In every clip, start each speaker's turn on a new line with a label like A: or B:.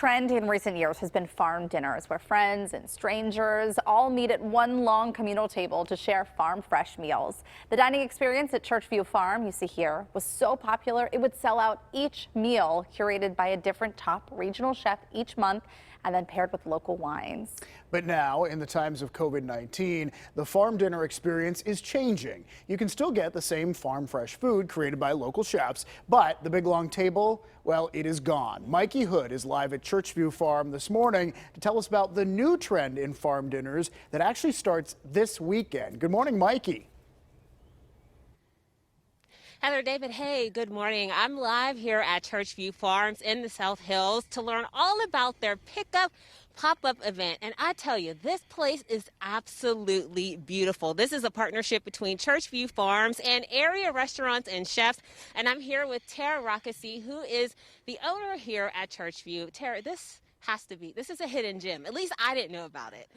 A: trend in recent years has been farm dinners, where friends and strangers all meet at one long communal table to share farm fresh meals. The dining experience at Churchview Farm, you see here, was so popular it would sell out each meal, curated by a different top regional chef each month, and then paired with local wines.
B: But now, in the times of COVID-19, the farm dinner experience is changing. You can still get the same farm fresh food created by local chefs, but the big long table, well, it is gone. Mikey is live at Churchview Farm this morning to tell us about the new trend in farm dinners that actually starts this weekend. Good morning, Mikey.
C: Heather, David, hey, good morning. I'm live here at Churchview Farms in the South Hills to learn all about their pickup pop-up event. And I tell you, this place is absolutely beautiful. This is a partnership between Churchview Farms and area restaurants and chefs. And I'm here with Tara Rockesy, who is the owner here at Churchview. Tara, this is a hidden gem. At least I didn't know about it.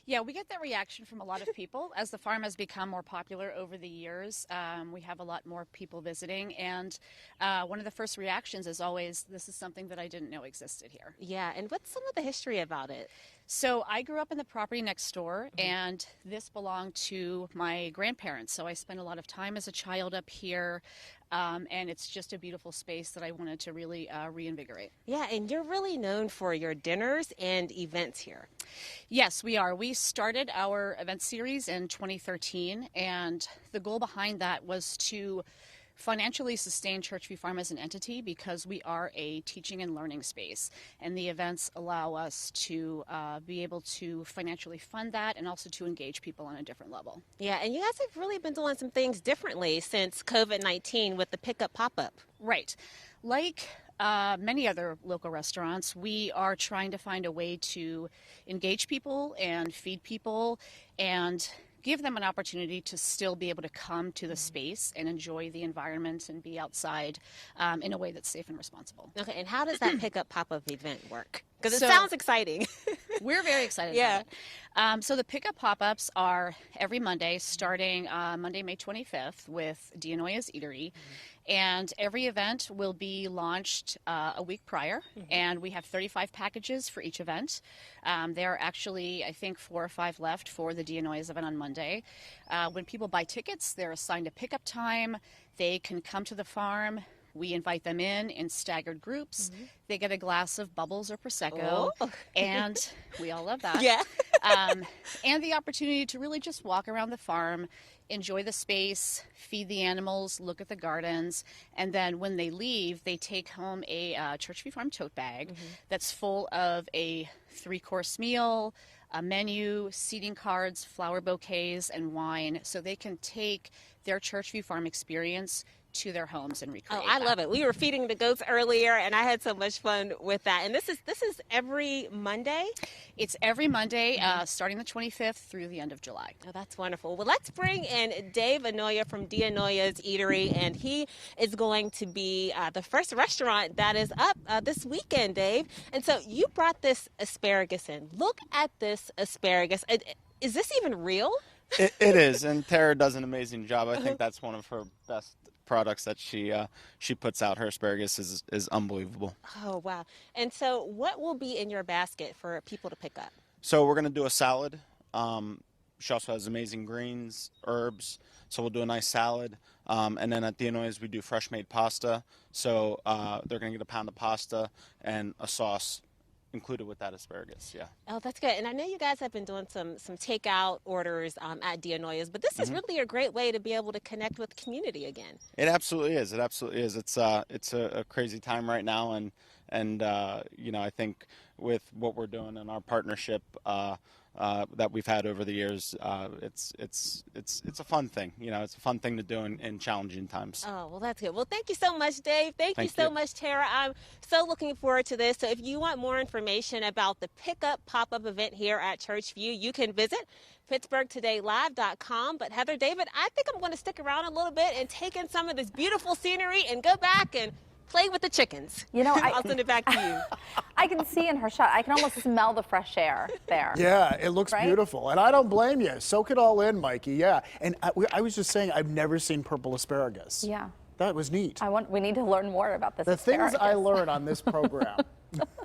D: Yeah, we get that reaction from a lot of people. As the farm has become more popular over the years, we have a lot more people visiting. And one of the first reactions is always, this is something that I didn't know existed here.
C: Yeah, and what's some of the history about it?
D: So I grew up in the property next door, and this belonged to my grandparents. So I spent a lot of time as a child up here, and it's just a beautiful space that I wanted to really reinvigorate.
C: Yeah, and you're really known for your dinners and events here.
D: Yes, we are. We started our event series in 2013, and the goal behind that was to financially sustain Churchview Farm as an entity, because we are a teaching and learning space, and the events allow us to be able to financially fund that and also to engage people on a different level.
C: Yeah, and you guys have really been doing some things differently since COVID-19 with the pickup pop-up.
D: Right. Like many other local restaurants, we are trying to find a way to engage people and feed people and give them an opportunity to still be able to come to the space and enjoy the environment and be outside in a way that's safe and responsible.
C: Okay, and how does that pickup pop-up event work? Because it sounds exciting.
D: We're very excited about it. So the pickup pop-ups are every Monday, starting Monday, May 25th with Dianoia's Eatery. And every event will be launched a week prior, and we have 35 packages for each event. There are actually, I think, 4 or 5 left for the Dianoia's event on Monday. When people buy tickets, they're assigned a pickup time. They can come to the farm. We invite them in staggered groups. They get a glass of bubbles or Prosecco, and we all love that.
C: Yeah.
D: And the opportunity to really just walk around the farm, enjoy the space, feed the animals, look at the gardens, and then when they leave, they take home a Churchview Farm tote bag that's full of a 3-course meal, a menu, seating cards, flower bouquets, and wine, so they can take their Churchview Farm experience to their homes and recreate
C: I love it. We were feeding the goats earlier, and I had so much fun with that. And this is every Monday?
D: It's every Monday, starting the 25th through the end of July.
C: Oh, that's wonderful. Well, let's bring in Dave Anoia from Dianoia's Eatery, and he is going to be the first restaurant that is up this weekend, Dave. And so you brought this asparagus in. Look at this asparagus. Is this even real?
E: It is, and Tara does an amazing job. I think that's one of her best products that she puts out. Her asparagus is unbelievable.
C: Oh, wow. And so what will be in your basket for people to pick up?
E: So we're going to do a salad. She also has amazing greens, herbs, so we'll do a nice salad. And then at Dianoia's we do fresh made pasta, so they're going to get a pound of pasta and a sauce included with that asparagus. Yeah.
C: Oh, that's good. And I know you guys have been doing some takeout orders at Dianoia's, but this is really a great way to be able to connect with the community again.
E: It absolutely is. It absolutely is. It's a crazy time right now, and you know, I think with what we're doing in our partnership that we've had over the years, it's a fun thing. You know, it's a fun thing to do in challenging times.
C: Oh, well, that's good. Well, thank you so much, Dave. Thank you so much, Tara. I'm so looking forward to this. So if you want more information about the pickup pop-up event here at Churchview, you can visit PittsburghTodayLive.com. But Heather, David, I think I'm going to stick around a little bit and take in some of this beautiful scenery and go back and play with the chickens.
A: You know,
C: I'll send it back to you.
A: I can see in her shot, I can almost smell the fresh air there.
B: Yeah, it looks beautiful. And I don't blame you. Soak it all in, Mikey. Yeah. And I was just saying, I've never seen purple asparagus.
A: Yeah.
B: That was neat.
A: We need to learn more about this
B: The
A: asparagus.
B: things I learn on this program.